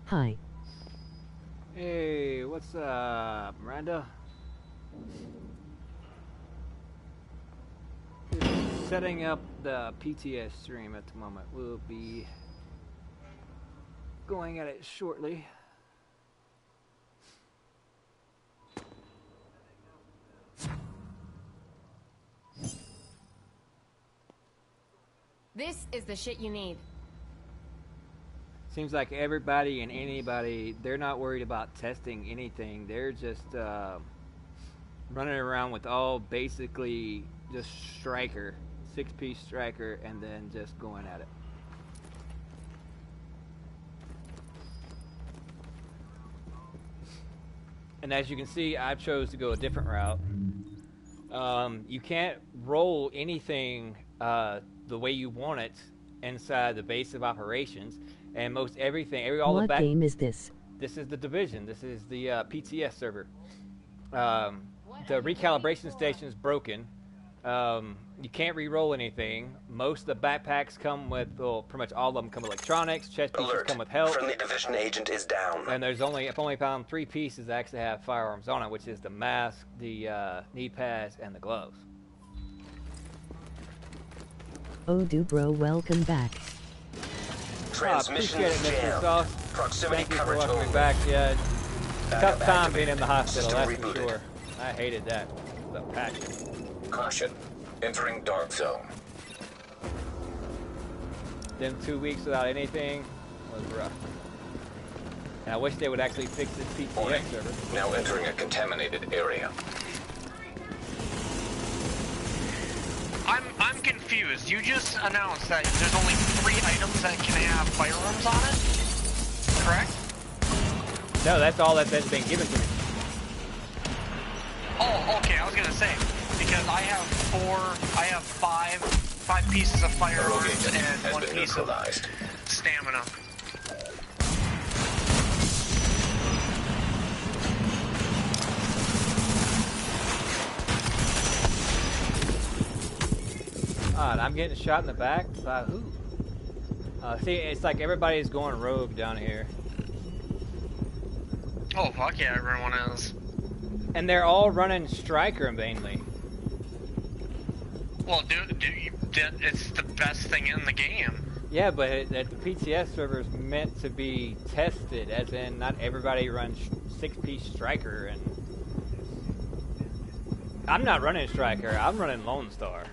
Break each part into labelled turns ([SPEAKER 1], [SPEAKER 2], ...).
[SPEAKER 1] Hi.
[SPEAKER 2] Hey, what's up, Miranda? Just setting up the PTS stream at the moment. We'll be going at it shortly.
[SPEAKER 3] This is the shit you need.
[SPEAKER 2] Seems like everybody and anybody, they're not worried about testing anything. They're just running around with all basically just striker, 6-piece striker, and then just going at it. And as you can see, I chose to go a different route. You can't roll anything the way you want it inside the base of operations, and most everything,
[SPEAKER 1] What game is this?
[SPEAKER 2] This is the Division. This is the PTS server. The recalibration station is broken. You can't re-roll anything. Most of the backpacks come with, well, pretty much all of them come with electronics. Chest pieces come with help.
[SPEAKER 4] Friendly Division agent is down.
[SPEAKER 2] And there's I've only found 3 pieces that actually have firearms on it, which is the mask, the knee pads, and the gloves.
[SPEAKER 1] Oh, Dubro, welcome back.
[SPEAKER 4] Transmission
[SPEAKER 2] appreciate it, Mr. Sauce.
[SPEAKER 4] Proximity
[SPEAKER 2] Thank you for
[SPEAKER 4] coverage
[SPEAKER 2] welcoming
[SPEAKER 4] only.
[SPEAKER 2] me back. Yeah, tough time being in the hospital,
[SPEAKER 4] System
[SPEAKER 2] that's for
[SPEAKER 4] rebooted.
[SPEAKER 2] sure. I hated that. The passion.
[SPEAKER 4] Caution. Entering dark zone.
[SPEAKER 2] Them 2 weeks without anything was rough. And I wish they would actually fix this PTS server.
[SPEAKER 4] Now entering a contaminated area.
[SPEAKER 5] I'm confused. You just announced that there's only 3 items that can have firearms on it, correct?
[SPEAKER 2] No, that's all that's been given to me.
[SPEAKER 5] Oh, okay. I was gonna say because I have 5 pieces of firearms and 1 piece of stamina.
[SPEAKER 2] I'm getting shot in the back by who? See, it's like everybody's going rogue down here.
[SPEAKER 5] Oh, fuck yeah, everyone is.
[SPEAKER 2] And they're all running striker mainly.
[SPEAKER 5] Well, dude, it's the best thing in the game.
[SPEAKER 2] Yeah, but the PTS server is meant to be tested, as in not everybody runs 6-piece striker, and I'm not running striker. I'm running Lone Star.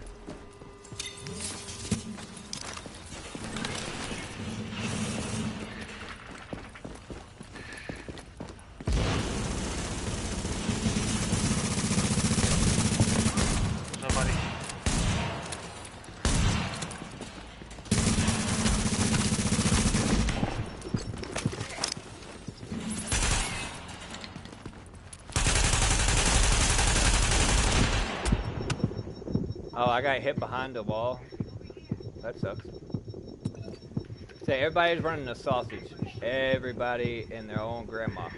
[SPEAKER 2] Oh, I got hit behind the wall. That sucks. Say, everybody's running a sausage. Everybody and their own grandma.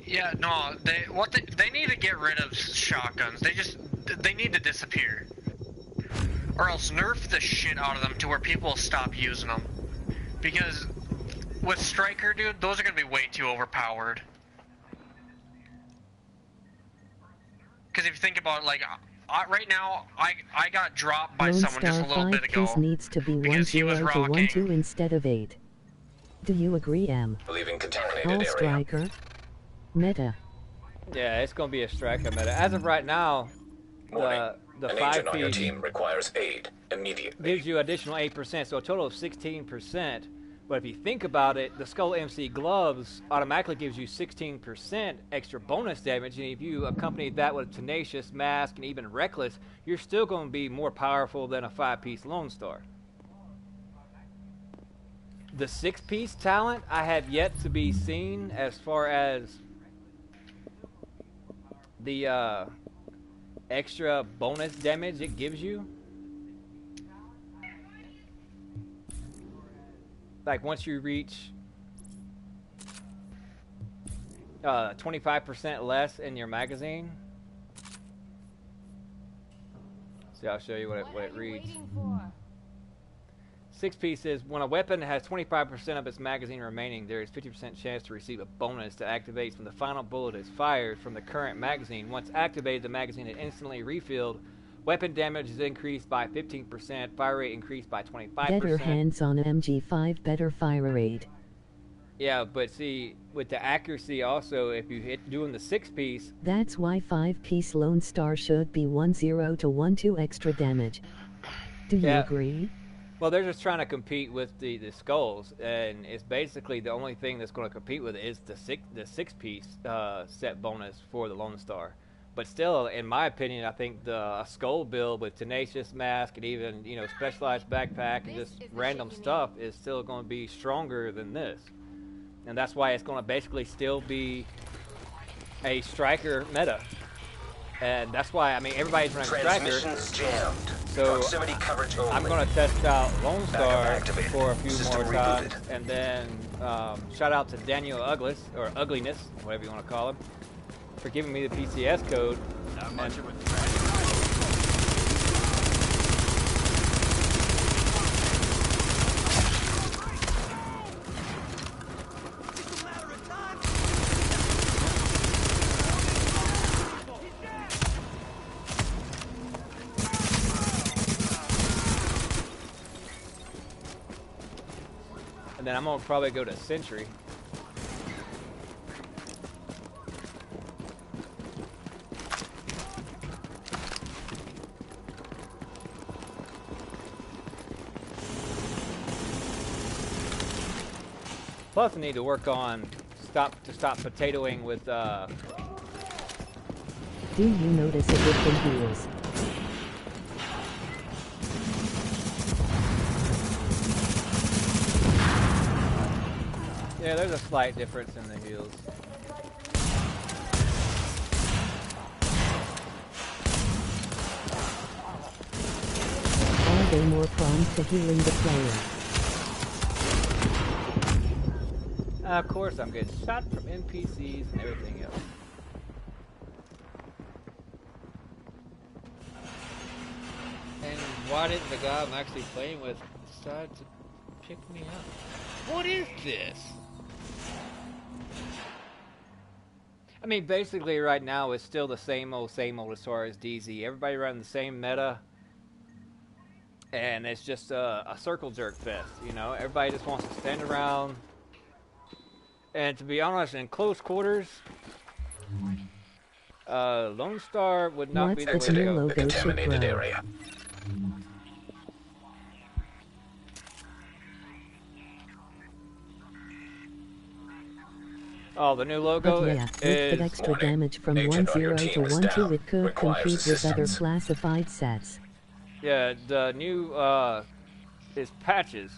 [SPEAKER 5] Yeah, no, they need to get rid of shotguns. They need to disappear. Or else nerf the shit out of them to where people will stop using them. Because with Striker, dude, those are gonna be way too overpowered. Because if you think about it, like, right now, I got dropped by
[SPEAKER 1] Lone
[SPEAKER 5] someone just a
[SPEAKER 1] Star
[SPEAKER 5] little bit ago.
[SPEAKER 1] 5 needs to be 10
[SPEAKER 5] because he was
[SPEAKER 1] to
[SPEAKER 5] rocking.
[SPEAKER 1] 12 instead of 8. Do you agree, M?
[SPEAKER 4] Leaving contaminated
[SPEAKER 1] All
[SPEAKER 4] area.
[SPEAKER 1] striker. Meta.
[SPEAKER 2] Yeah, it's gonna be a striker meta. As of right now, the
[SPEAKER 4] An agent on your
[SPEAKER 2] 5-piece
[SPEAKER 4] team requires aid immediately.
[SPEAKER 2] gives you additional 8%, so a total of 16%. But if you think about it, the Skull MC gloves automatically gives you 16% extra bonus damage, and if you accompany that with Tenacious, Mask, and even Reckless, you're still going to be more powerful than a 5-piece Lone Star. The 6-piece talent I have yet to be seen as far as the extra bonus damage it gives you. Like once you reach 25% less in your magazine. See, I'll show you what it reads. 6 pieces. When a weapon has 25% of its magazine remaining, there is 50% chance to receive a bonus that activates when the final bullet is fired from the current magazine. Once activated, the magazine is instantly refilled. Weapon damage is increased by 15%. Fire rate increased by 25%.
[SPEAKER 1] Better hands on MG5, better fire rate.
[SPEAKER 2] Yeah, but see, with the accuracy also, if you hit doing the 6-piece...
[SPEAKER 1] That's why 5-piece Lone Star should be 1-0 to 1-2 extra damage. Do you agree?
[SPEAKER 2] Well, they're just trying to compete with the skulls, and it's basically the only thing that's going to compete with it is the 6-piece set bonus for the Lone Star. But still, in my opinion, I think the skull build with Tenacious Mask and even, you know, specialized backpack and just random stuff is still going to be stronger than this. And that's why it's going to basically still be a striker meta. And that's why, I mean, everybody's running striker. So I'm going to test out Lone Star for a few more times. And then shout out to Daniel Ugliness, whatever you want to call him, for giving me the PTS code. Not much of a threat. And then I'm gonna probably go to Sentry. Plus, I need to work on stop potatoing with.
[SPEAKER 1] Do you notice a different heals?
[SPEAKER 2] Yeah, there's a slight difference in the heals.
[SPEAKER 1] Are they more prone to healing the player?
[SPEAKER 2] Of course, I'm getting shot from NPCs and everything else. And why didn't the guy I'm actually playing with decide to pick me up? What is this? I mean, basically right now it's still the same old as far as DZ. Everybody running the same meta. And it's just a circle jerk fest, you know? Everybody just wants to stand around. And to be honest, in close quarters, Lone Star would not be the way to go.
[SPEAKER 4] The contaminated area.
[SPEAKER 2] Oh, the new logo
[SPEAKER 1] But yeah,
[SPEAKER 2] is
[SPEAKER 1] with extra damage from 1-0 to 1-2, it could compete with other classified sets.
[SPEAKER 2] Yeah, the new is patches.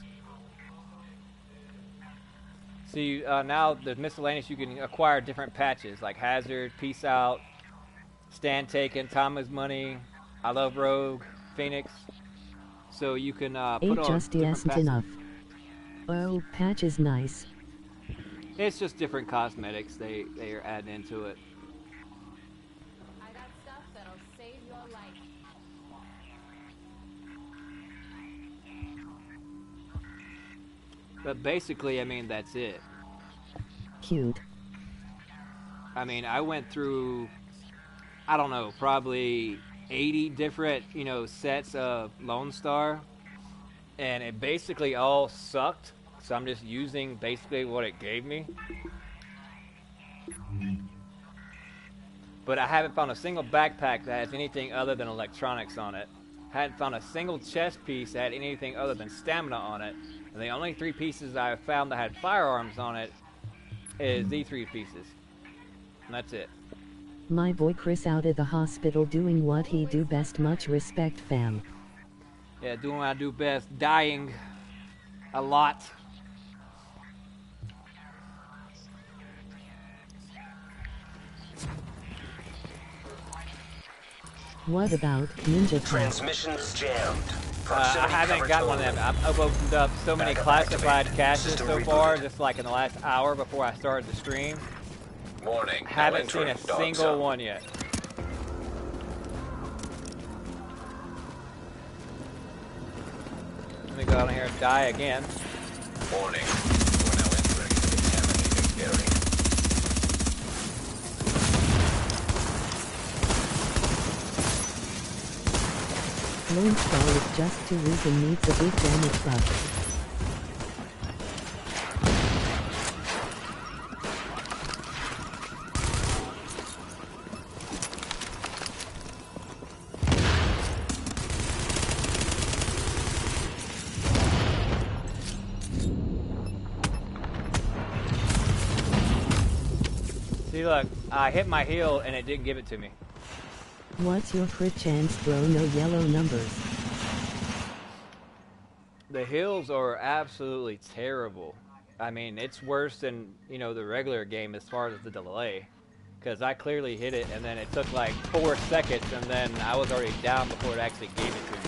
[SPEAKER 2] See, now there's miscellaneous. You can acquire different patches like Hazard, Peace Out, Stand Taken, Time is Money, I Love Rogue, Phoenix. So you can put on
[SPEAKER 1] just
[SPEAKER 2] different patches.
[SPEAKER 1] enough. Oh, patch is nice.
[SPEAKER 2] It's just different cosmetics they are adding into it.
[SPEAKER 3] I got stuff that'll save your life.
[SPEAKER 2] But basically, I mean, that's it.
[SPEAKER 1] Cute.
[SPEAKER 2] I mean, I went through, I don't know, probably 80 different, you know, sets of Lone Star. And it basically all sucked. So I'm just using basically what it gave me. But I haven't found a single backpack that has anything other than electronics on it. I hadn't found a single chest piece that had anything other than stamina on it. And the only 3 pieces I found that had firearms on it is these 3 pieces. And that's it.
[SPEAKER 1] My boy Chris out at the hospital doing what he do best. Much respect, fam.
[SPEAKER 2] Yeah, doing what I do best. Dying a lot.
[SPEAKER 1] What about Ninja
[SPEAKER 4] Transmissions jammed.
[SPEAKER 2] I haven't got one of them. I've opened up so many classified caches so far, just like in the last hour before I started the stream.
[SPEAKER 4] Warning.
[SPEAKER 2] Haven't seen a single one yet. Let me go down here and die again.
[SPEAKER 4] Warning. We're now entering the contaminated area.
[SPEAKER 1] Lone Star is just too weak and needs a big damage buff.
[SPEAKER 2] See, look, I hit my heal and it didn't give it to me.
[SPEAKER 1] What's your crit chance, bro? No yellow numbers.
[SPEAKER 2] The heals are absolutely terrible. I mean, it's worse than, you know, the regular game as far as the delay. Because I clearly hit it and then it took like 4 seconds and then I was already down before it actually gave it to me.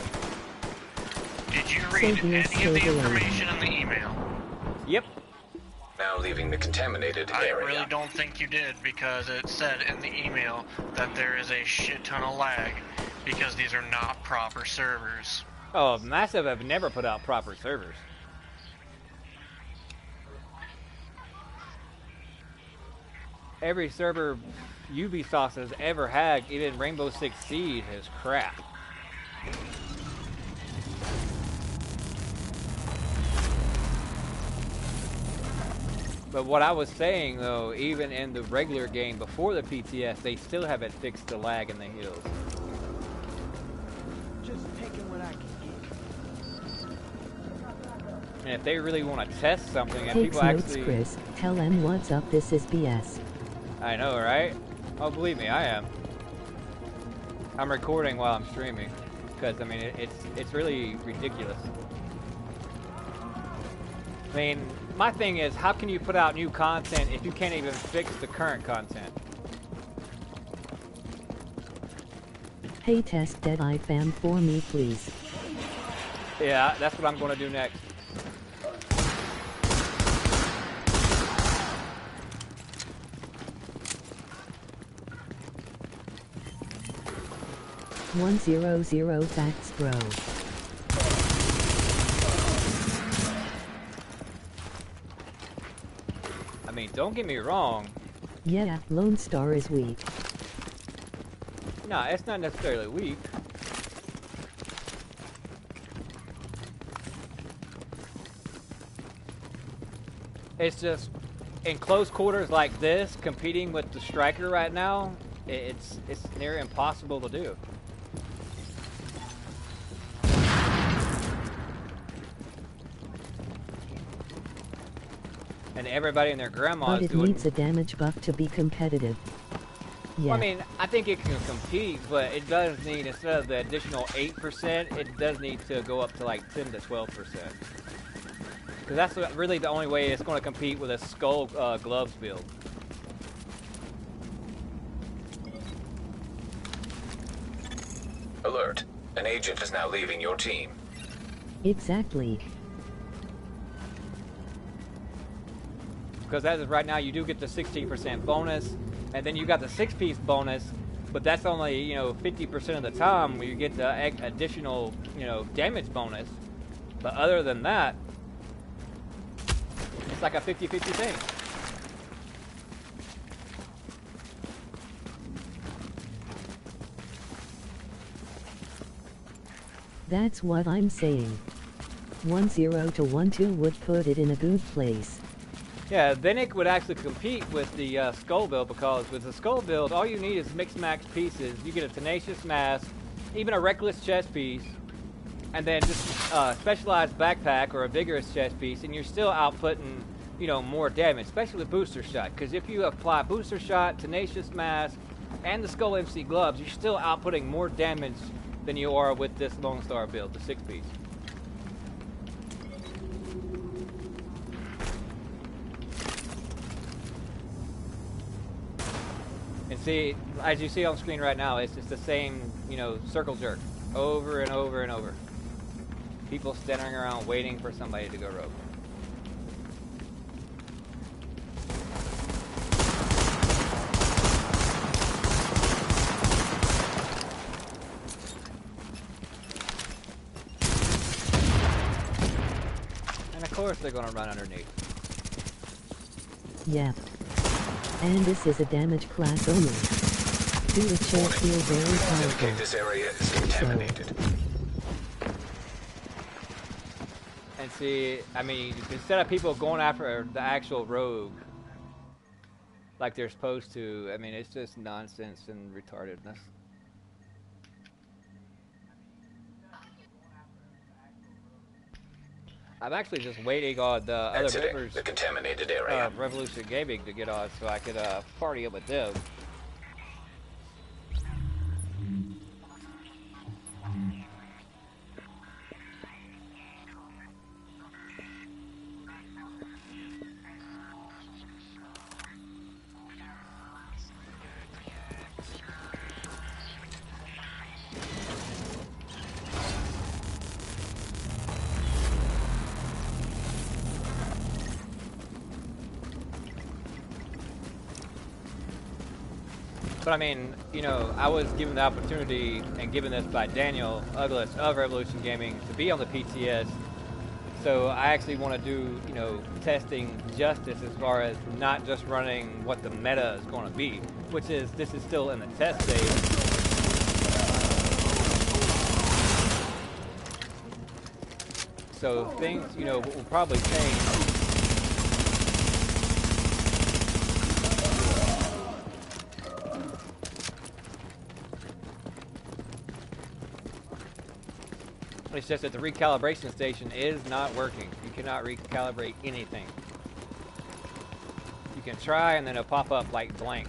[SPEAKER 5] Did you read any of the information in the email?
[SPEAKER 2] Yep.
[SPEAKER 4] Now leaving the contaminated
[SPEAKER 5] I
[SPEAKER 4] area.
[SPEAKER 5] really don't think you did, because it said in the email that there is a shit ton of lag because these are not proper servers.
[SPEAKER 2] Oh, Massive have never put out proper servers. Every server Ubisoft has ever had, even Rainbow Six Siege, is crap. But what I was saying, though, even in the regular game before the PTS, they still haven't fixed the lag in the hills.
[SPEAKER 6] Just taking what I can get.
[SPEAKER 2] And if they really want to test something, and
[SPEAKER 1] Takes
[SPEAKER 2] people
[SPEAKER 1] notes,
[SPEAKER 2] actually...
[SPEAKER 1] Chris. Tell them what's up. This is BS.
[SPEAKER 2] I know, right? Oh, believe me, I am. I'm recording while I'm streaming. Because, I mean, it's really ridiculous. I mean, my thing is, how can you put out new content if you can't even fix the current content?
[SPEAKER 1] Hey, test Deadeye fam for me, please.
[SPEAKER 2] Yeah, that's what I'm going to do next.
[SPEAKER 1] $100 facts, bro.
[SPEAKER 2] I mean, don't get me wrong.
[SPEAKER 1] Yeah, Lone Star is weak.
[SPEAKER 2] No, it's not necessarily weak. It's just, in close quarters like this, competing with the Striker right now, it's near impossible to do. And everybody and their grandma
[SPEAKER 1] But
[SPEAKER 2] is
[SPEAKER 1] it
[SPEAKER 2] doing...
[SPEAKER 1] needs a damage buff to be competitive. Yeah.
[SPEAKER 2] Well, I mean, I think it can compete, but it does need, instead of the additional 8%, it does need to go up to like 10 to 12%. Because that's really the only way it's going to compete with a Skull Gloves build.
[SPEAKER 4] Alert. An agent is now leaving your team.
[SPEAKER 1] Exactly.
[SPEAKER 2] Because as of right now, you do get the 16% bonus, and then you got the 6-piece bonus, but that's only, you know, 50% of the time where you get the additional, you know, damage bonus. But other than that, it's like a 50-50 thing.
[SPEAKER 1] That's what I'm saying. 10 to 12 would put it in a good place.
[SPEAKER 2] Yeah, then it would actually compete with the Skull build, because with the Skull build, all you need is mixed max pieces. You get a Tenacious Mask, even a Reckless chest piece, and then just a specialized backpack or a Vigorous chest piece, and you're still outputting, you know, more damage, especially with Booster Shot. Because if you apply Booster Shot, Tenacious Mask, and the Skull MC gloves, you're still outputting more damage than you are with this Lone Star build, the 6-piece. And see, as you see on screen right now, it's just the same, you know, circle jerk over and over and over. People standing around waiting for somebody to go rogue. course they're gonna run underneath.
[SPEAKER 1] Yep. And this is a damage class only. Do the chill feel very powerful?
[SPEAKER 4] Indicate this area is contaminated.
[SPEAKER 2] And see, I mean, instead of people going after the actual rogue like they're supposed to, I mean, it's just nonsense and retardedness. I'm actually just waiting on the other
[SPEAKER 4] Exiting
[SPEAKER 2] members
[SPEAKER 4] the contaminated area.
[SPEAKER 2] of Revolution Gaming to get on so I could party up with them. But I mean, you know, I was given the opportunity and given this by Daniel Uglis of Revolution Gaming to be on the PTS. So I actually want to do, you know, testing justice as far as not just running what the meta is going to be, which is, this is still in the test stage. So things, you know, will probably change. It's just that the recalibration station is not working. You cannot recalibrate anything. You can try and then it'll pop up like blank.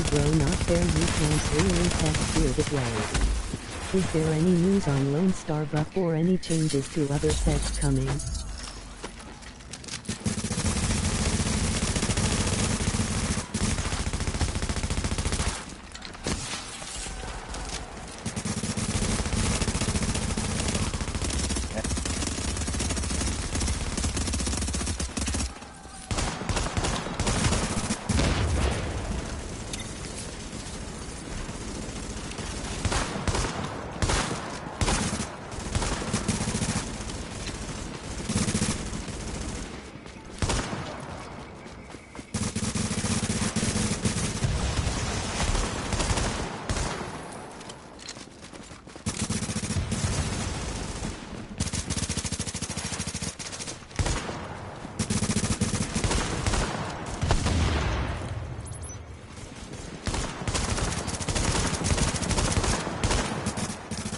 [SPEAKER 1] Bro, not fair, you can't really test here this way. Is there any news on Lone Star buff or any changes to other sets coming?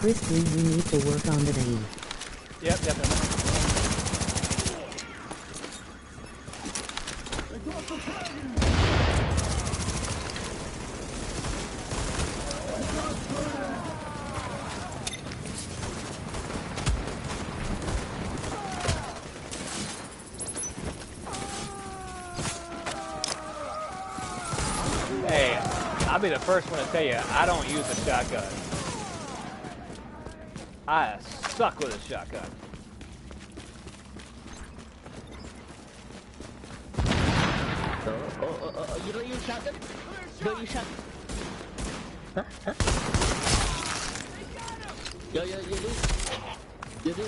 [SPEAKER 1] Crispy, you need to work on the aim.
[SPEAKER 2] Yep. Hey, I'll be the first one to tell you, I don't use a shotgun. I suck with a shotgun.
[SPEAKER 7] You don't use shotgun? You don't use shotgun? Huh? Yo, you do? You do?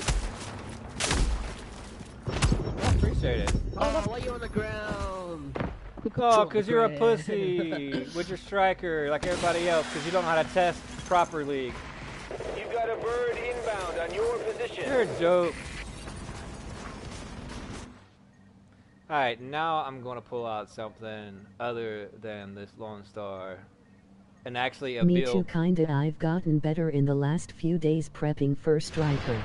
[SPEAKER 2] I appreciate it.
[SPEAKER 7] Oh, why you on the ground?
[SPEAKER 2] Oh, because you're a pussy with your striker like everybody else because you don't know how to test properly.
[SPEAKER 8] You've got a bird inbound on your position.
[SPEAKER 2] You're a joke. Alright, now I'm going to pull out something other than this Lone Star. And actually a
[SPEAKER 1] Me
[SPEAKER 2] build.
[SPEAKER 1] too, kinda. I've gotten better in the last few days prepping for striker.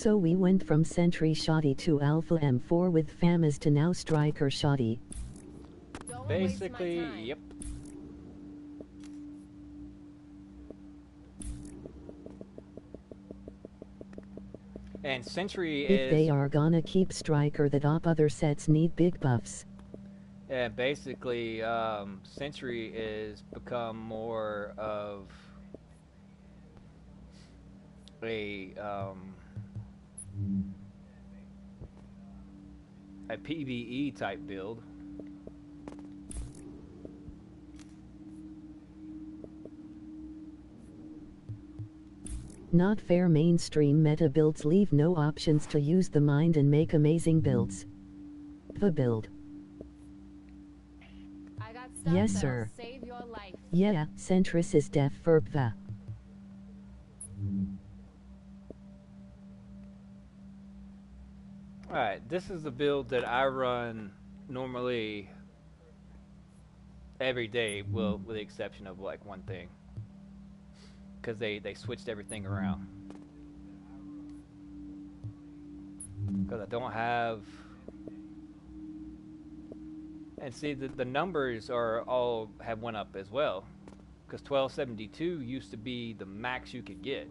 [SPEAKER 1] So we went from Sentry Shoddy to Alpha M4 with FAMAs to now Striker Shoddy.
[SPEAKER 3] Don't waste my
[SPEAKER 2] Basically,
[SPEAKER 3] time.
[SPEAKER 2] yep. And Sentry
[SPEAKER 1] If they
[SPEAKER 2] is,
[SPEAKER 1] are gonna keep Striker, the top other sets need big buffs.
[SPEAKER 2] yeah, basically, Sentry is become more of a PvE type build.
[SPEAKER 1] Not fair. Mainstream meta builds leave no options to use the mind and make amazing builds. The build.
[SPEAKER 3] I got stuff
[SPEAKER 1] Yes,
[SPEAKER 3] that'll
[SPEAKER 1] sir.
[SPEAKER 3] save your life.
[SPEAKER 1] Yeah, Centris is def verb the.
[SPEAKER 2] Alright, this is the build that I run normally every day, well, with the exception of like one thing. Because they switched everything around. Because I don't have... And see, the numbers are all have went up as well. Because 1272 used to be the max you could get.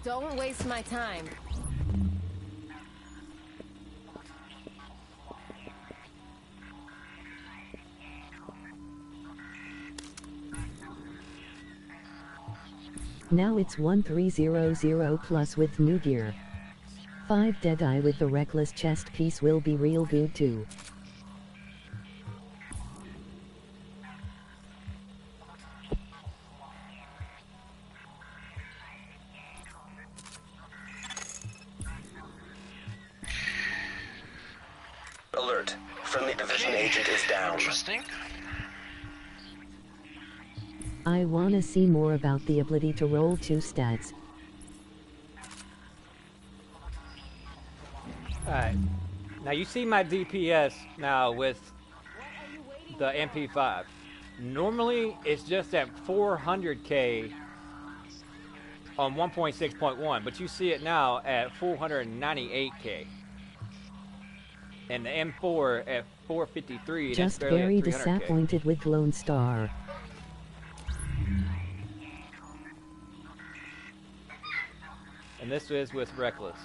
[SPEAKER 3] Don't waste my time.
[SPEAKER 1] Now it's 1300 plus with new gear. 5 Deadeye with the Reckless chest piece will be real good too.
[SPEAKER 9] Alert. Friendly division agent is down.
[SPEAKER 5] Interesting.
[SPEAKER 1] I wanna see more about the ability to roll 2 stats.
[SPEAKER 2] Alright. Now you see my DPS now with the MP5. Normally it's just at 400k on 1.6.1, but you see it now at 498k. And the M4 at 453, and
[SPEAKER 1] Just
[SPEAKER 2] that's barely
[SPEAKER 1] very
[SPEAKER 2] at 300k.
[SPEAKER 1] disappointed with Lone Star.
[SPEAKER 2] And this is with Reckless.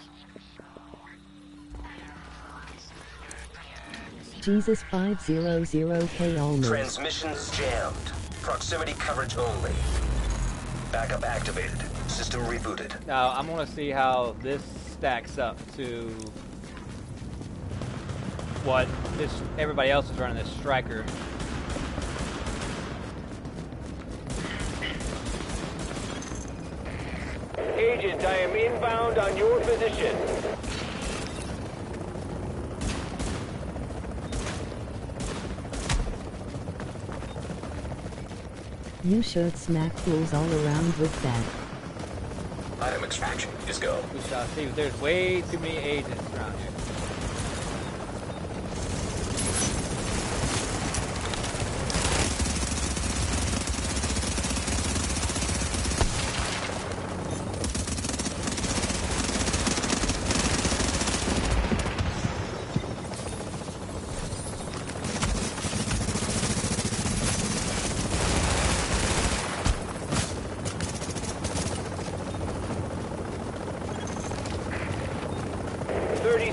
[SPEAKER 1] Jesus 500k almost.
[SPEAKER 9] Transmissions jammed. Proximity coverage only. Backup activated. System rebooted.
[SPEAKER 2] Now I'm gonna see how this stacks up to what everybody else is running this Striker.
[SPEAKER 8] Agent, I am inbound on your position.
[SPEAKER 1] You should smack fools all around with that.
[SPEAKER 9] Item extraction is go.
[SPEAKER 2] We shall see. There's way too many agents around here.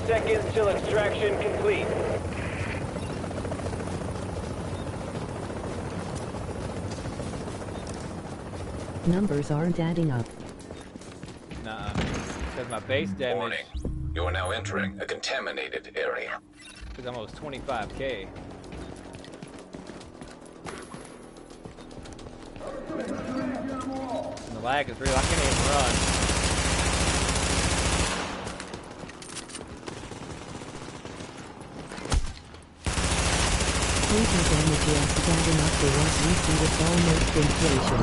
[SPEAKER 8] Seconds till extraction complete.
[SPEAKER 1] Numbers aren't adding up.
[SPEAKER 2] Nuh-uh. Because my base damage
[SPEAKER 4] Warning. You are now entering a contaminated area.
[SPEAKER 2] is almost 25k. And the lag is real. I can't even run.
[SPEAKER 1] Total damage is adding up to what we see with almost inflation.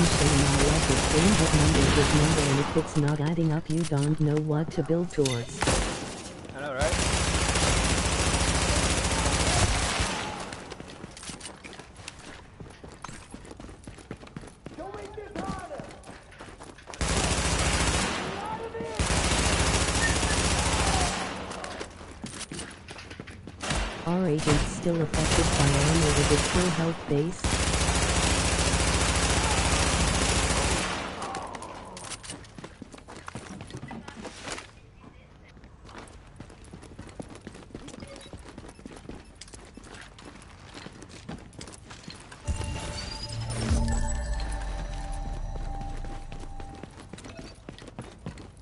[SPEAKER 1] shame I love this game, but numbers is number, and if it's not adding up you don't know what to build towards.
[SPEAKER 2] I know, right?
[SPEAKER 1] Are agents still affected by armor with its full health base?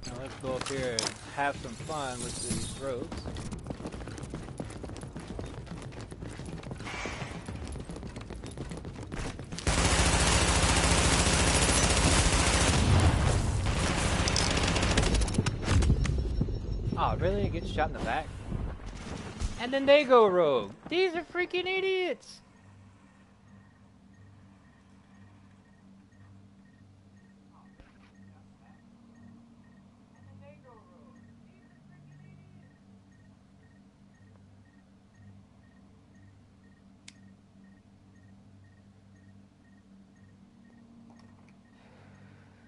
[SPEAKER 2] Now let's go up here and have some fun with these roads. Oh, really? It gets shot in the back? And then they go rogue. These are freaking idiots!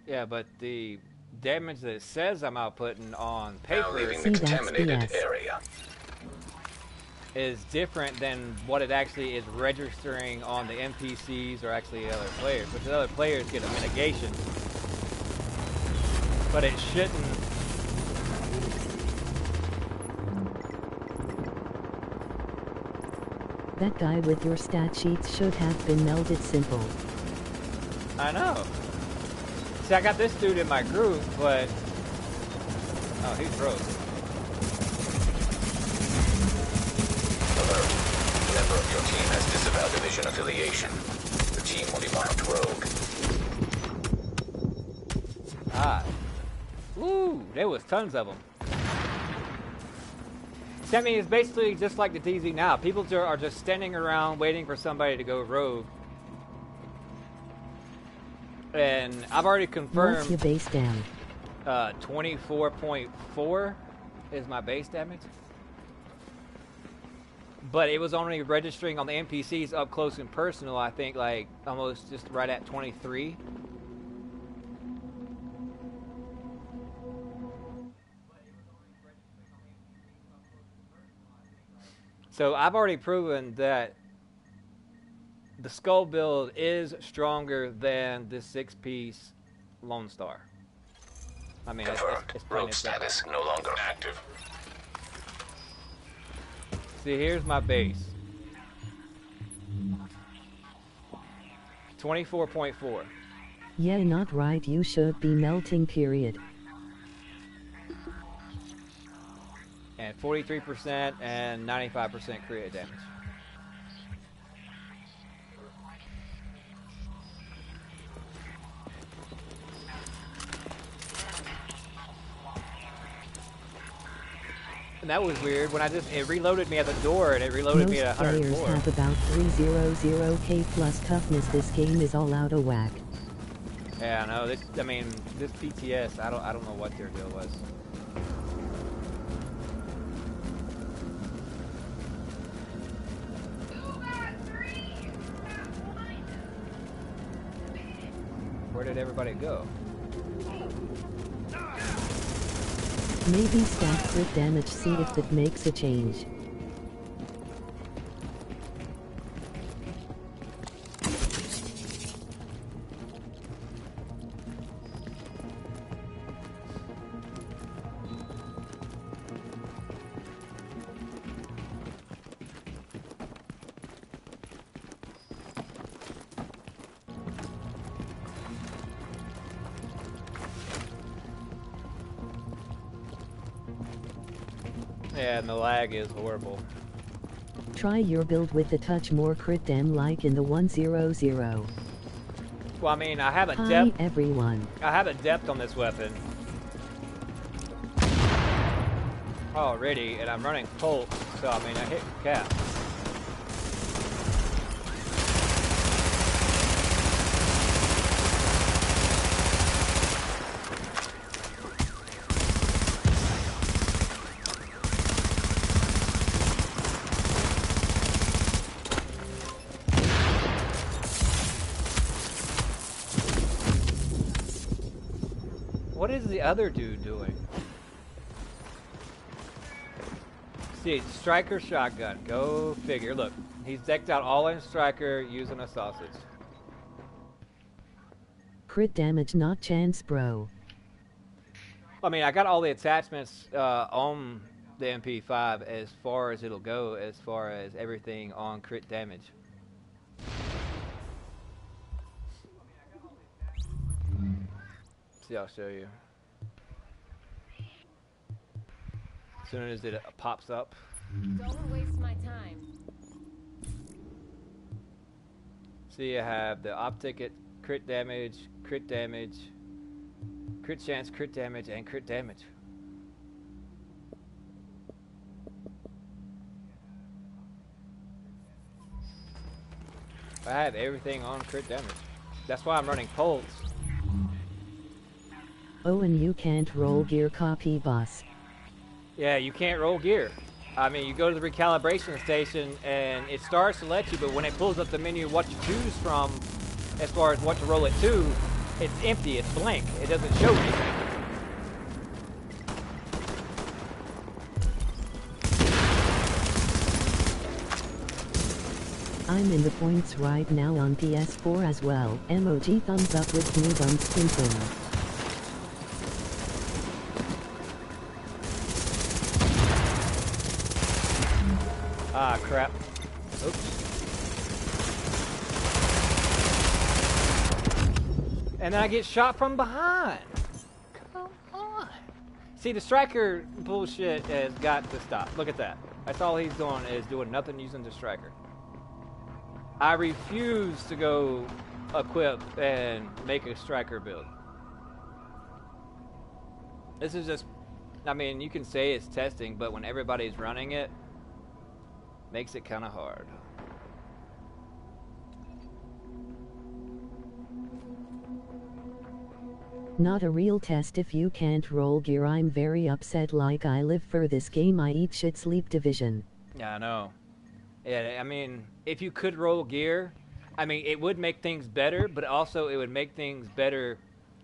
[SPEAKER 2] Yeah, but the damage that it says I'm outputting on
[SPEAKER 9] Now
[SPEAKER 2] paper
[SPEAKER 9] leaving the contaminated area.
[SPEAKER 2] is different than what it actually is registering on the NPCs or actually the other players, which the other players get a mitigation. But it shouldn't.
[SPEAKER 1] That guy with your stat sheets should have been melded simple.
[SPEAKER 2] I know. See, I got this dude in my group, but oh, he's broke.
[SPEAKER 9] Alert. A member of your team has disavowed division affiliation. The team will be marked rogue.
[SPEAKER 2] Ah. Woo! There was tons of them. See, I mean, it's basically just like the DZ now. People are just standing around waiting for somebody to go rogue. And I've already confirmed.
[SPEAKER 1] What's your base damage?
[SPEAKER 2] 24.4 is my base damage. But it was only registering on the NPCs up close and personal, I think, like almost just right at 23. So I've already proven that the skull build is stronger than the 6-piece Lone Star. I mean,
[SPEAKER 9] Confirmed.
[SPEAKER 2] it's plain
[SPEAKER 9] Rogue
[SPEAKER 2] and simple.
[SPEAKER 9] status no longer active.
[SPEAKER 2] See, here's my base. 24.4.
[SPEAKER 1] Yeah, not right, you should be melting period.
[SPEAKER 2] And 43% and 95% crit damage. And that was weird. When it reloaded me at the door, and it reloaded me at
[SPEAKER 1] Most players
[SPEAKER 2] 104.
[SPEAKER 1] have about 300k plus toughness. This game is all out of whack.
[SPEAKER 2] Yeah, no. This PTS, I don't know what their deal was. Where did everybody go?
[SPEAKER 1] Maybe stack crit damage, see if that makes a change.
[SPEAKER 2] Yeah, and the lag is horrible.
[SPEAKER 1] Try your build with a touch more crit dam like in the 100.
[SPEAKER 2] Well, I mean, I have a
[SPEAKER 1] Hi
[SPEAKER 2] depth.
[SPEAKER 1] everyone.
[SPEAKER 2] I have a depth on this weapon already, and I'm running Colt, so I mean, I hit cap. What is the other dude doing? See, striker shotgun. Go figure. Look, he's decked out all in striker using a sausage.
[SPEAKER 1] Crit damage, not chance, bro.
[SPEAKER 2] I mean, I got all the attachments on the MP5 as far as it'll go, as far as everything on crit damage. See, I'll show you. As soon as it pops up.
[SPEAKER 3] Don't waste my time.
[SPEAKER 2] See, you have the op ticket, crit damage, crit chance, crit damage, and crit damage. I have everything on crit damage. That's why I'm running pulse.
[SPEAKER 1] Oh, and you can't roll gear, copy, boss.
[SPEAKER 2] Yeah, you can't roll gear. I mean, you go to the recalibration station and it starts to let you, but when it pulls up the menu what you choose from as far as what to roll it to, it's empty, it's blank. It doesn't show anything.
[SPEAKER 1] I'm in the points right now on PS4 as well. Emoji thumbs up with new bumps twinkling.
[SPEAKER 2] Ah, crap. Oops. And then I get shot from behind. Come on. See, the striker bullshit has got to stop. Look at that. That's all he's doing is doing nothing using the striker. I refuse to go equip and make a striker build. This is just, I mean, you can say it's testing, but when everybody's running it, makes it kind of hard.
[SPEAKER 1] Not a real test if you can't roll gear. I'm very upset, like I live for this game. I eat shit, sleep division.
[SPEAKER 2] Yeah, I know. Yeah, I mean, if you could roll gear, I mean, it would make things better, but also it would make things better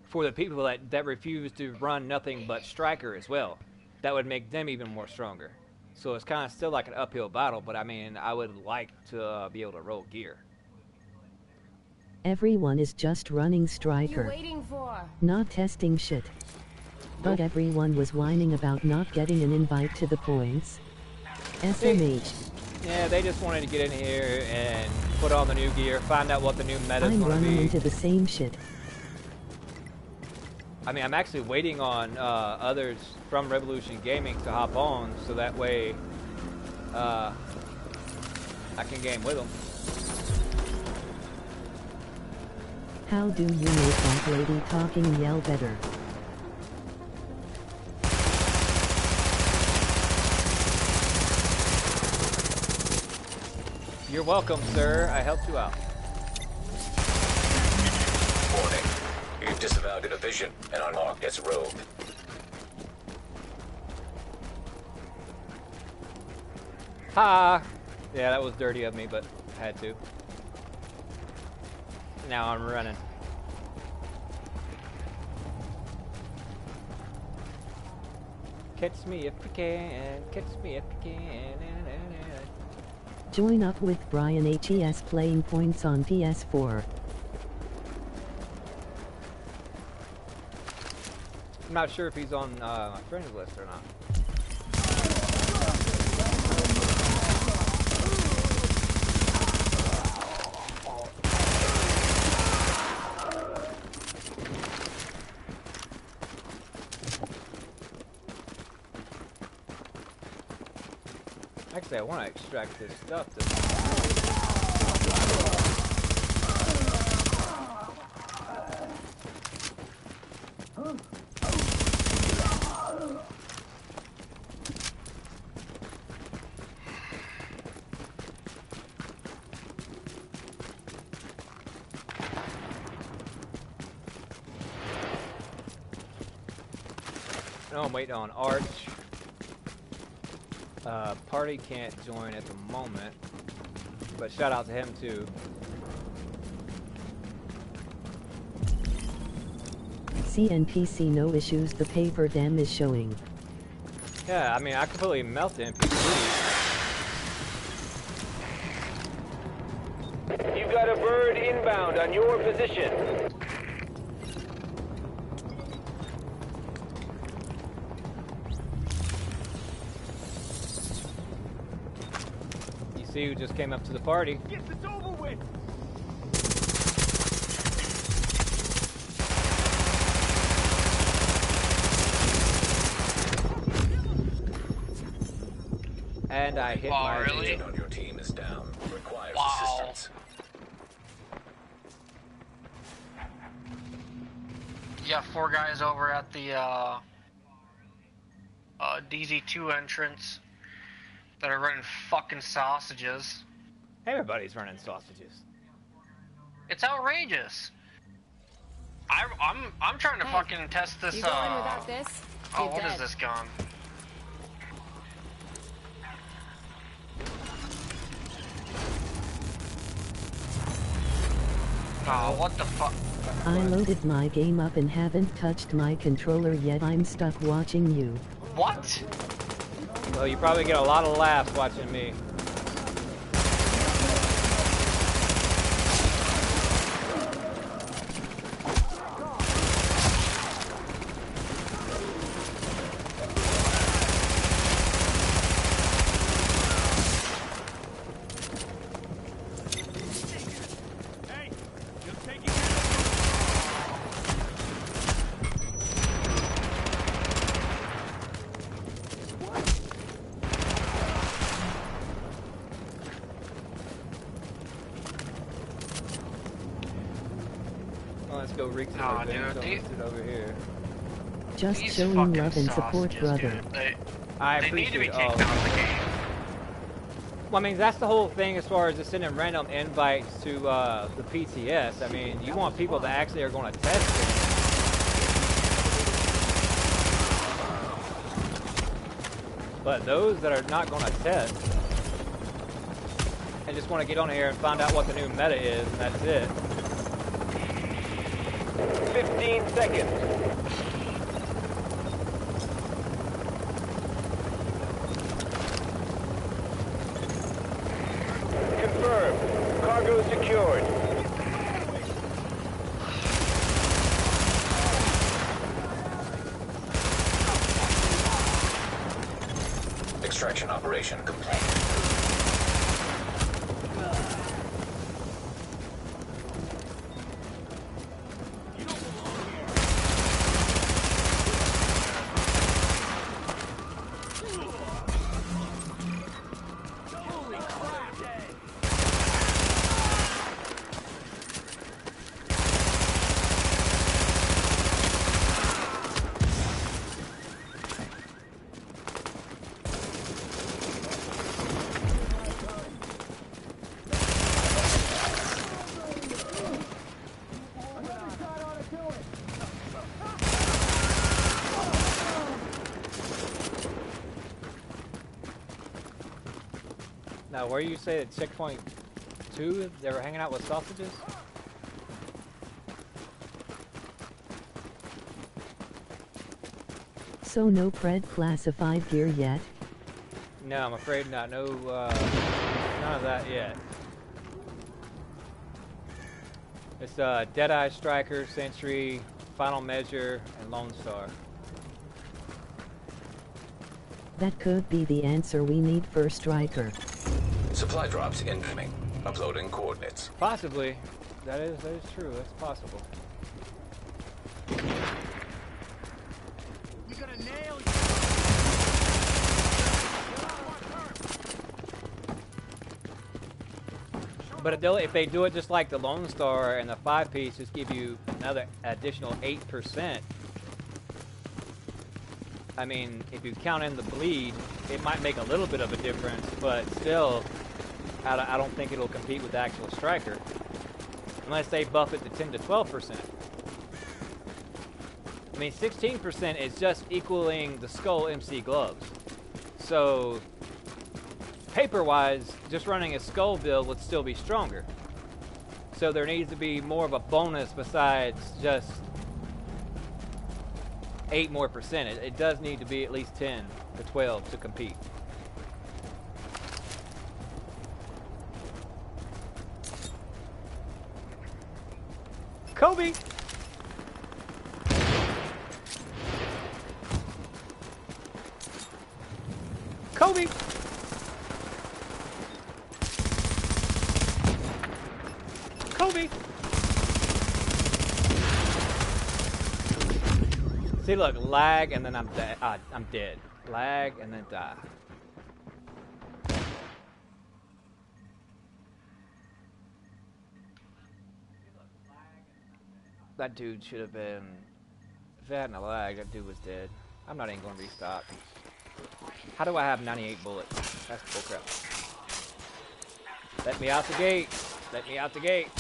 [SPEAKER 2] for the people that refuse to run nothing but striker as well. That would make them even more stronger. So it's kind of still like an uphill battle, but I mean, I would like to be able to roll gear.
[SPEAKER 1] Everyone is just running striker.
[SPEAKER 3] You waiting for?
[SPEAKER 1] Not testing shit. But everyone was whining about not getting an invite to the points. SMH.
[SPEAKER 2] Yeah, they just wanted to get in here and put on the new gear, find out what the new meta's
[SPEAKER 1] I'm
[SPEAKER 2] going to
[SPEAKER 1] running
[SPEAKER 2] be.
[SPEAKER 1] into the same shit.
[SPEAKER 2] I mean, I'm actually waiting on others from Revolution Gaming to hop on, so that way I can game with them.
[SPEAKER 1] How do you make that lady talking yell better?
[SPEAKER 2] You're welcome, sir. I helped you out.
[SPEAKER 9] Warning. You've disavowed a division and unlocked as rogue.
[SPEAKER 2] Ha! Yeah, that was dirty of me, but I had to. Now I'm running. Catch me if you can. Catch me if you can.
[SPEAKER 1] Join up with Brian HES playing points on PS4.
[SPEAKER 2] I'm not sure if he's on my friends list or not. Actually, I want to extract this stuff. No, I'm waiting on Arch. Party can't join at the moment, but shout out to him too.
[SPEAKER 1] CNPC no issues, the paper dam is showing.
[SPEAKER 2] Yeah, I mean, I completely melt the NPC.
[SPEAKER 8] You've got a bird inbound on your position.
[SPEAKER 2] You see who just came up to the party?
[SPEAKER 6] Get this over with!
[SPEAKER 2] And I hit my...
[SPEAKER 5] really?
[SPEAKER 9] Agent on your team is down. Requires
[SPEAKER 5] Wow.
[SPEAKER 9] assistance.
[SPEAKER 5] You got 4 guys over at the DZ2 entrance that are running fucking sausages.
[SPEAKER 2] Everybody's running sausages.
[SPEAKER 5] It's outrageous. I'm trying to
[SPEAKER 3] Hey,
[SPEAKER 5] fucking test this.
[SPEAKER 3] You go in without this,
[SPEAKER 5] Oh,
[SPEAKER 3] you're
[SPEAKER 5] what
[SPEAKER 3] dead.
[SPEAKER 5] is this gun? Oh, what the fuck?
[SPEAKER 1] I loaded my game up and haven't touched my controller yet. I'm stuck watching you.
[SPEAKER 5] What?
[SPEAKER 2] Well, you probably get a lot of laughs watching me.
[SPEAKER 6] Hey, just taking care
[SPEAKER 2] Well, let's go wreak some
[SPEAKER 5] Aw,
[SPEAKER 2] revenge
[SPEAKER 5] dude,
[SPEAKER 2] on
[SPEAKER 5] these-
[SPEAKER 2] this dude over here.
[SPEAKER 1] Just
[SPEAKER 5] These
[SPEAKER 1] showing
[SPEAKER 5] fucking
[SPEAKER 1] love and support,
[SPEAKER 5] sausages,
[SPEAKER 1] brother.
[SPEAKER 5] dude.
[SPEAKER 2] I
[SPEAKER 5] They need to be
[SPEAKER 2] appreciate all
[SPEAKER 5] taken
[SPEAKER 2] of
[SPEAKER 5] out
[SPEAKER 2] it.
[SPEAKER 5] of the game.
[SPEAKER 2] Well, I mean, that's the whole thing as far as just sending random invites to the PTS. I mean, you want people that actually are going to test it. But those that are not going to test and just want to get on here and find out what the new meta is, and that's it.
[SPEAKER 8] 15 seconds. Confirmed. Cargo secured.
[SPEAKER 9] Extraction operation complete.
[SPEAKER 2] Now, where you say at checkpoint 2 they were hanging out with sausages?
[SPEAKER 1] So no pred classified gear yet?
[SPEAKER 2] No, I'm afraid not. No, none of that yet. It's Deadeye, Striker, Sentry, Final Measure, and Lone Star.
[SPEAKER 1] That could be the answer we need for Striker.
[SPEAKER 9] Supply drops incoming. Uploading coordinates.
[SPEAKER 2] Possibly. That is true. That's possible.
[SPEAKER 6] We're gonna nail you.
[SPEAKER 2] But if they do it just like the Lone Star and the 5-piece, just give you another additional 8%. I mean, if you count in the bleed, it might make a little bit of a difference, but still, I don't think it'll compete with the actual Striker. Unless they buff it to 10 to 12%. I mean, 16% is just equaling the Skull MC gloves. So, paper-wise, just running a Skull build would still be stronger. So there needs to be more of a bonus besides just 8 more percent. It does need to be at least 10 to 12 to compete. Kobe! Kobe! Kobe! See, look, lag, and then I'm dead. I'm dead. Lag, and then die. That dude should have been... If it hadn't a lag, that dude was dead. I'm not even going to restock. How do I have 98 bullets? That's bullcrap. Let me out the gate. Let me out the gate.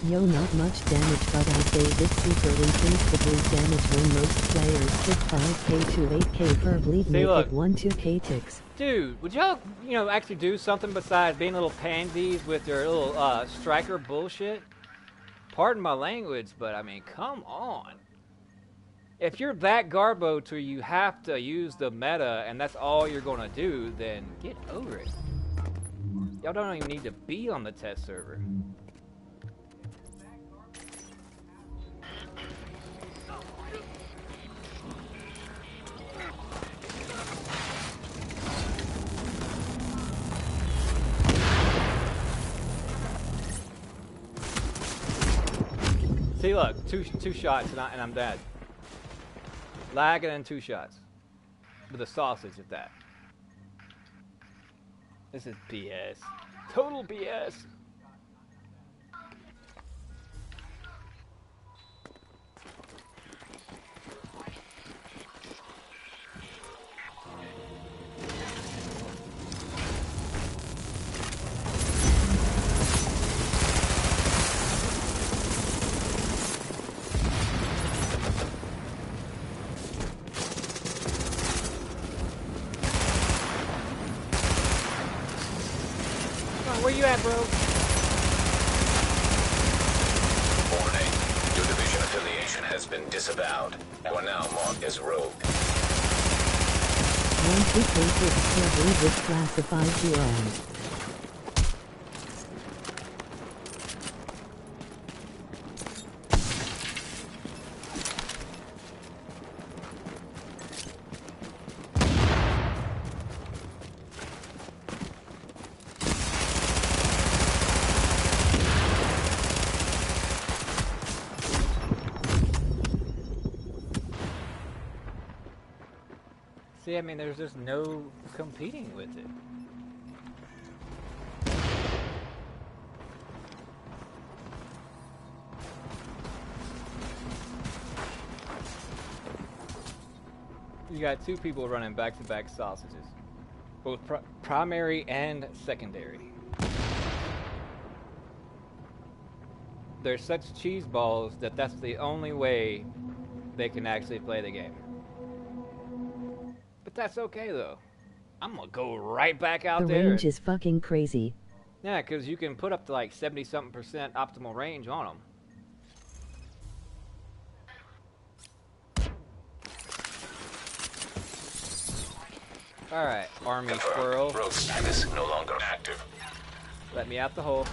[SPEAKER 1] Yo, not much damage, but I say this super increased the bleed damage when most players hit 5k to 8k per bleed, make
[SPEAKER 2] look.
[SPEAKER 1] it 1-2k ticks.
[SPEAKER 2] Dude, would y'all, actually do something besides being little pansies with your little striker bullshit? Pardon my language, but I mean, come on. If you're that garbo to you have to use the meta and that's all you're gonna do, then get over it. Y'all don't even need to be on the test server. See, look, two shots and I'm dead. Lag and then 2 shots. With a sausage at that. This is BS. Total BS. Where you at, bro?
[SPEAKER 9] Warning. Your division affiliation has been disavowed. You are now marked as rogue.
[SPEAKER 1] 1-2k ticks per bleed, which classifies you as.
[SPEAKER 2] See, I mean, there's just no competing with it. You got 2 people running back-to-back sausages. Both primary and secondary. They're such cheese balls that that's the only way they can actually play the game. But that's okay, though. I'm gonna go right back out
[SPEAKER 1] The
[SPEAKER 2] there.
[SPEAKER 1] range is fucking crazy.
[SPEAKER 2] Yeah, because you can put up to like 70-something% optimal range on them. Alright, Army Squirrel.
[SPEAKER 9] Rogue status no longer active.
[SPEAKER 2] Let me out the hole.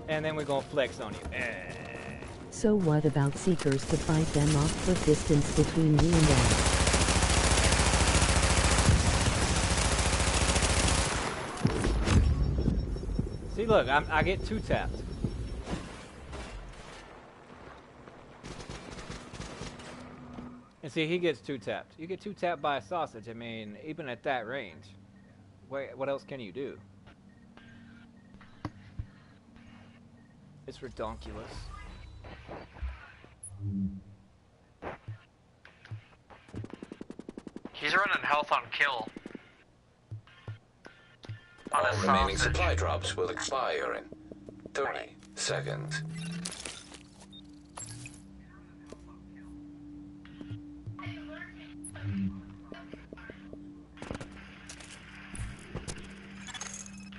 [SPEAKER 2] And then we're gonna flex on you.
[SPEAKER 1] So what about Seekers to fight them off, put distance between you and them?
[SPEAKER 2] See, look, I get 2-tapped. And see, he gets 2-tapped. You get 2-tapped by a sausage. I mean, even at that range, what else can you do? It's redonkulous.
[SPEAKER 5] He's running health on kill. On
[SPEAKER 9] All
[SPEAKER 5] his
[SPEAKER 9] remaining
[SPEAKER 5] sausage.
[SPEAKER 9] supply drops will expire in 30 seconds.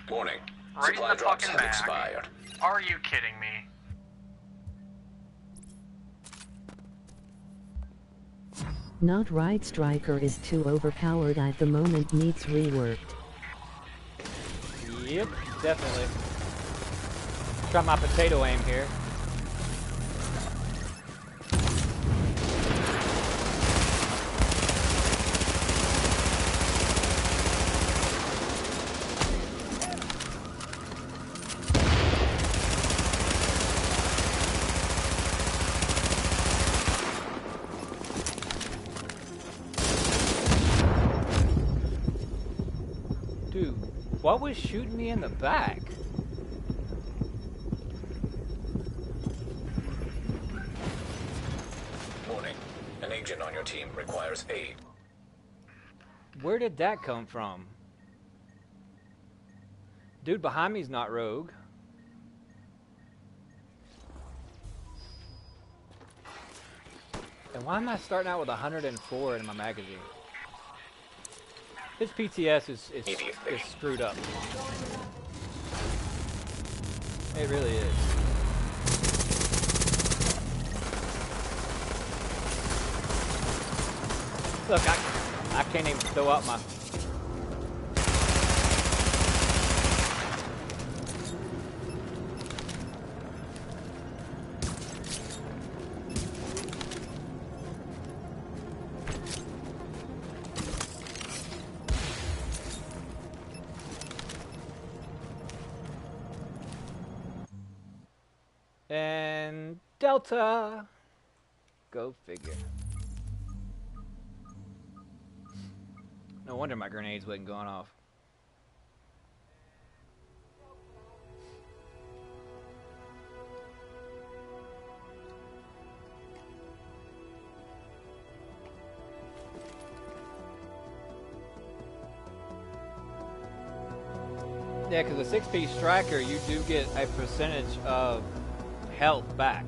[SPEAKER 9] Warning.
[SPEAKER 5] Right in
[SPEAKER 9] Supply
[SPEAKER 5] the
[SPEAKER 9] drops
[SPEAKER 5] fucking
[SPEAKER 9] have
[SPEAKER 5] back.
[SPEAKER 9] expired.
[SPEAKER 5] Are you kidding me?
[SPEAKER 1] Not right, Striker is too overpowered at the moment, needs reworked.
[SPEAKER 2] Yep, definitely. Try my potato aim here. Dude, what was shooting me in the back?
[SPEAKER 9] Warning. An agent on your team requires aid.
[SPEAKER 2] Where did that come from? Dude behind me's not rogue. And why am I starting out with 104 in my magazine? This PTS is screwed up. It really is. Look, I can't even throw out my... And Delta. Go figure. No wonder my grenades wasn't going off. Yeah, because a 6-piece striker, you do get a percentage of health back.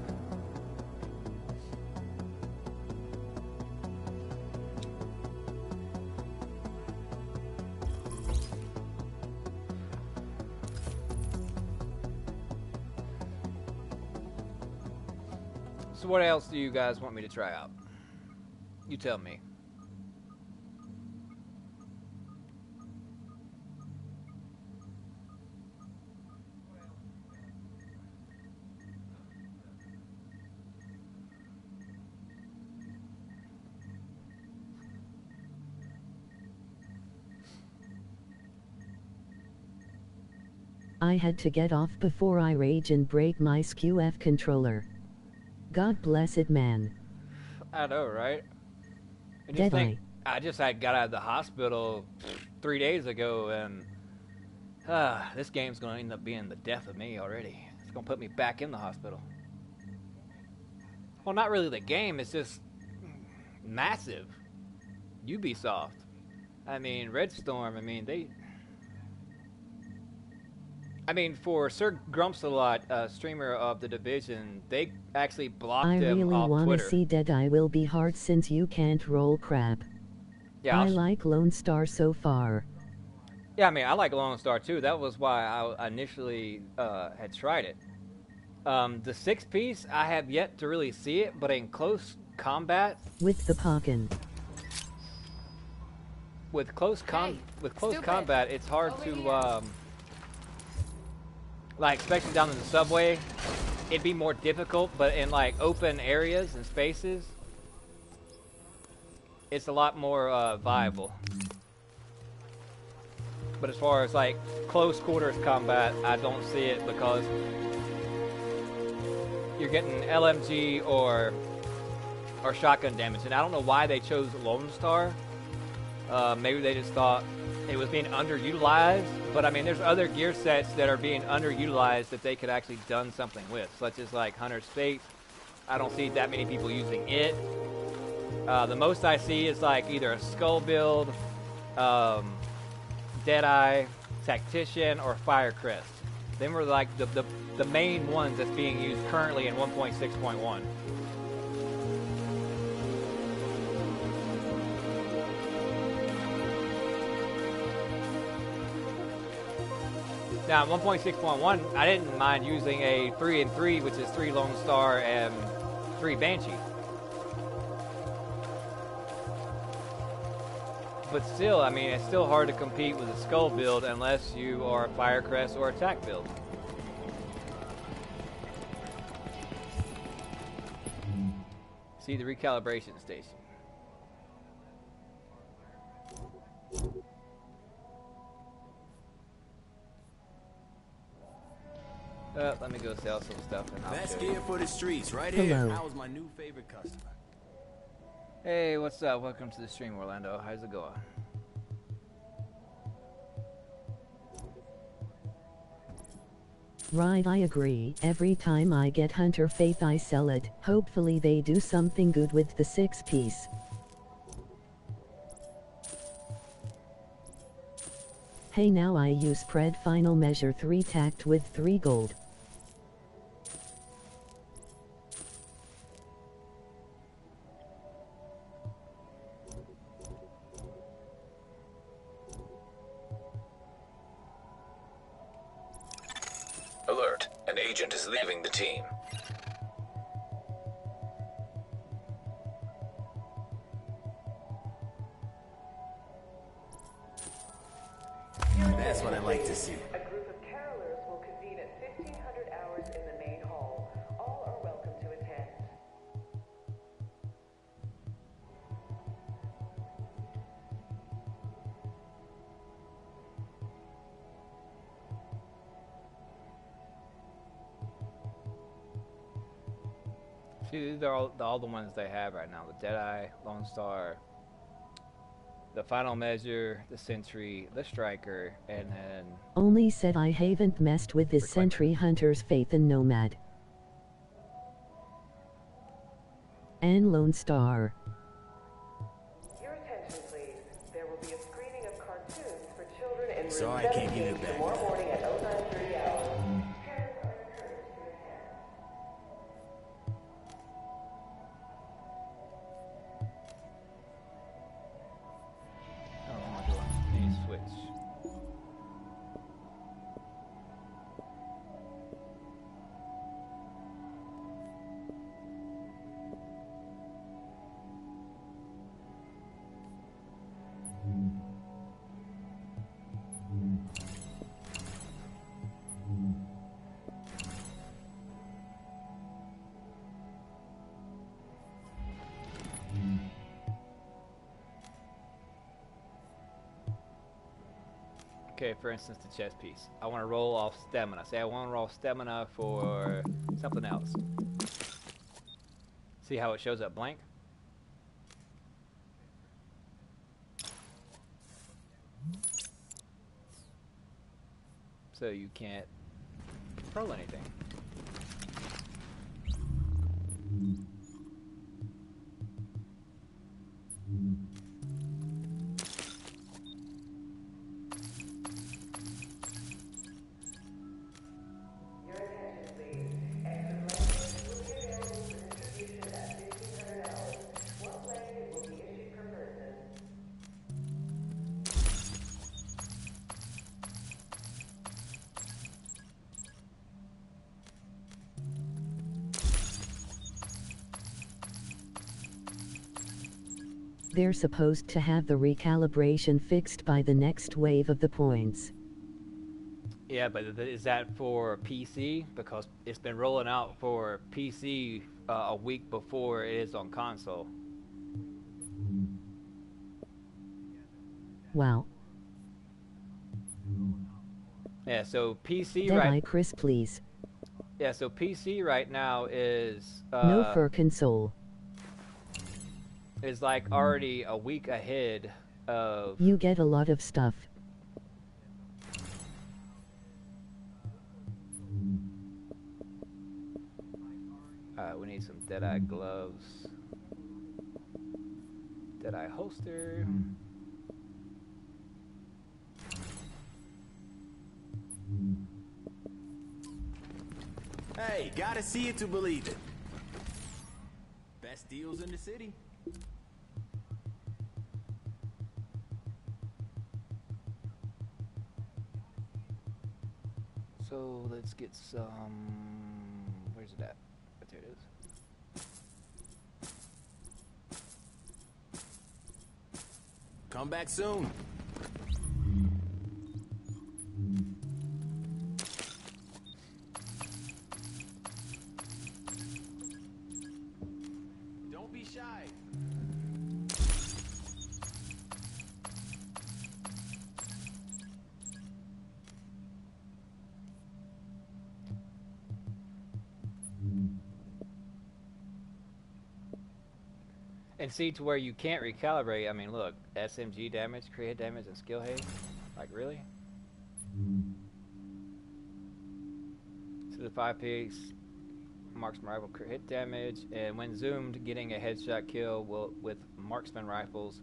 [SPEAKER 2] So what else do you guys want me to try out? You tell me.
[SPEAKER 1] I had to get off before I rage and break my SQF controller. God bless it, man.
[SPEAKER 2] I know, right? I just got out of the hospital 3 days ago, and this game's going to end up being the death of me already. It's going to put me back in the hospital. Well, not really the game. It's just massive. Ubisoft. I mean, Red Storm. For Sir Grumpsalot, streamer of The Division, they actually blocked him off Twitter.
[SPEAKER 1] I really wanna see Deadeye will be hard since you can't roll crap.
[SPEAKER 2] Yeah,
[SPEAKER 1] I like Lone Star so far.
[SPEAKER 2] Yeah, I like Lone Star too. That was why I initially had tried it. The 6-piece, I have yet to really see it, but in close combat...
[SPEAKER 1] With the Pokken.
[SPEAKER 2] With close combat, it's hard to... especially down in the subway, it'd be more difficult, but in, open areas and spaces, it's a lot more, viable. But as far as, close quarters combat, I don't see it because you're getting LMG or shotgun damage. And I don't know why they chose Lone Star. Maybe they just thought it was being underutilized, but there's other gear sets that are being underutilized that they could actually done something with, such as Hunter's Fate. I don't see that many people using it. The most I see is like either a skull build, Deadeye, Tactician, or Firecrest. Them are like the main ones that's being used currently in 1.6.1. Now, 1.6.1, I didn't mind using a 3 and 3, which is 3 Lone Star and 3 Banshee. But still, I mean, it's still hard to compete with a skull build unless you are a Firecrest or attack build. See the recalibration station. Let me go sell some stuff and I'll
[SPEAKER 10] Best
[SPEAKER 2] show you.
[SPEAKER 10] gear for the streets, right
[SPEAKER 1] Hello.
[SPEAKER 10] here. That was my new favorite customer.
[SPEAKER 2] Hey, what's up? Welcome to the stream, Orlando. How's it going?
[SPEAKER 1] Right, I agree. Every time I get Hunter Faith I sell it. Hopefully they do something good with the 6-piece. Hey, now I use spread final measure 3 tacked with 3 gold.
[SPEAKER 9] Alert. An agent is leaving the team.
[SPEAKER 10] That's what I like to see.
[SPEAKER 11] A group of carolers will convene at 1500 hours in the main hall. All are welcome to attend.
[SPEAKER 2] See, these are all the ones they have right now. The Deadeye, Lone Star, the Final Measure, the Sentry, the Striker, and then...
[SPEAKER 1] Only said I haven't messed with this Sentry Hunter's Faith and Nomad. And Lone Star.
[SPEAKER 11] Your attention, please. There will be a screening of cartoons for children in room
[SPEAKER 10] Sorry, I can't give you
[SPEAKER 11] 17
[SPEAKER 10] back.
[SPEAKER 11] tomorrow morning at 0930 hours. Parents are encouraged to attend.
[SPEAKER 2] Oh, what am I doing? Need to switch. Okay, for instance, the chest piece. I want to roll off stamina. Say I want to roll stamina for something else. See how it shows up blank? So you can't roll anything.
[SPEAKER 11] Your attention, please. Extra blankets will be available for distribution at 1500 hours. One blanket will be issued per person.
[SPEAKER 1] They're supposed to have the recalibration fixed by the next wave of the points.
[SPEAKER 2] Yeah, but is that for PC? Because it's been rolling out for PC a week before it is on console.
[SPEAKER 1] Wow.
[SPEAKER 2] Yeah, so PC
[SPEAKER 1] Deadeye
[SPEAKER 2] right.
[SPEAKER 1] Chris, please.
[SPEAKER 2] Yeah, so PC right now is
[SPEAKER 1] No for console.
[SPEAKER 2] is like already a week ahead of.
[SPEAKER 1] You get a lot of stuff.
[SPEAKER 2] We need some Deadeye gloves. Deadeye holster.
[SPEAKER 10] Hey, gotta see it to believe it. Best deals in the city.
[SPEAKER 2] So let's get some. Where's it at? Right there it is.
[SPEAKER 10] Come back soon. Don't be shy.
[SPEAKER 2] And see to where you can't recalibrate. I mean, look, SMG damage, crit damage, and skill haste. Like, really? So the 5-piece marksman rifle crit hit damage, and when zoomed, getting a headshot kill with marksman rifles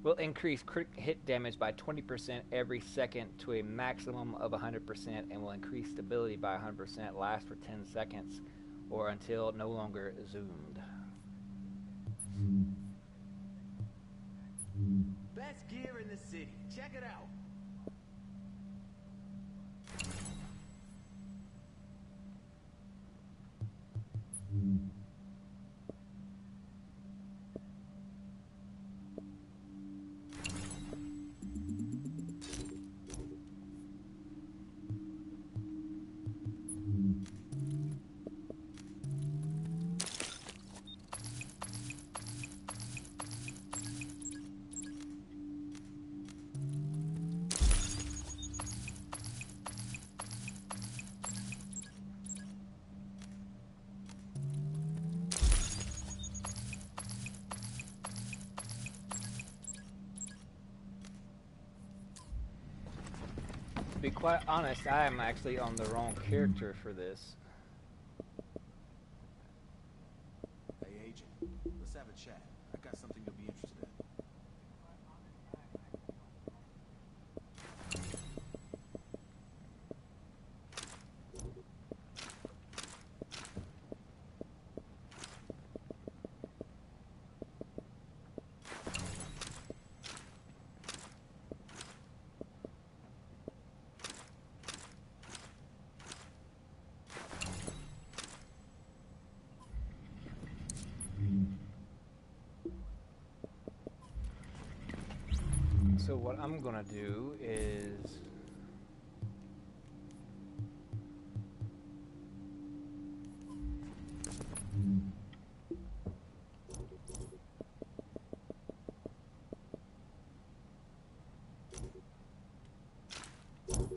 [SPEAKER 2] will increase crit hit damage by 20% every second to a maximum of 100%, and will increase stability by 100%, last for 10 seconds, or until no longer zoomed.
[SPEAKER 10] Best gear in the city. Check it out.
[SPEAKER 2] To be quite honest, I am actually on the wrong character for this.
[SPEAKER 10] Hey, agent. Let's have a chat. I got something you'll be interested in.
[SPEAKER 2] So what I'm gonna do is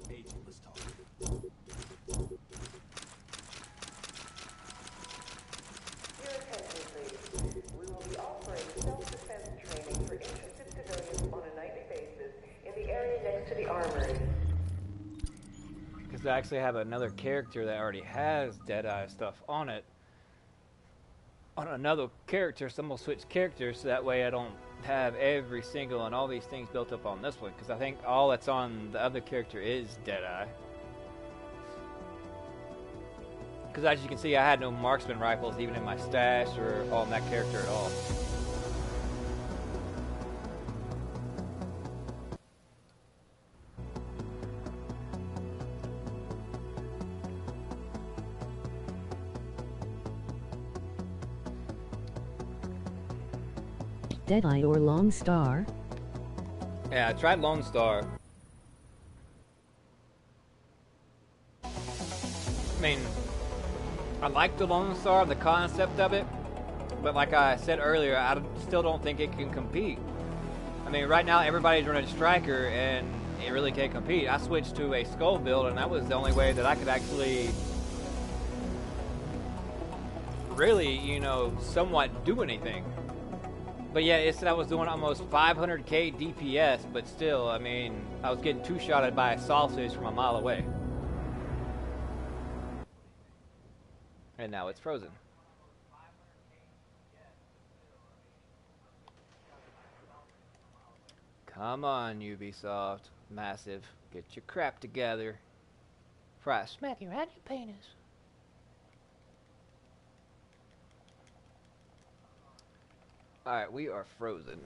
[SPEAKER 10] Agent, let's talk.
[SPEAKER 11] Your attention, please. We will be offering self-defense training for interested civilians on a nightly basis in the area next to the armory.
[SPEAKER 2] because I actually have another character that already has Deadeye stuff on it. On another character, so I'm gonna switch characters so that way I don't have every single and all these things built up on this one, because I think all that's on the other character is Deadeye. Because as you can see, I had no marksman rifles even in my stash or on that character at all.
[SPEAKER 1] Deadeye or Long Star?
[SPEAKER 2] Yeah, I tried Lone Star. I mean, I like the Lone Star, the concept of it, but like I said earlier, I still don't think it can compete. I mean, right now everybody's running Striker, and it really can't compete. I switched to a Skull build, and that was the only way that I could actually really, you know, somewhat do anything. But yeah, it said I was doing almost 500k DPS, but still, I mean, I was getting two-shotted by a sausage from a mile away. And now it's frozen. Come on, Ubisoft. Massive. Get your crap together. Before I smack you right in your penis. Alright, we are frozen.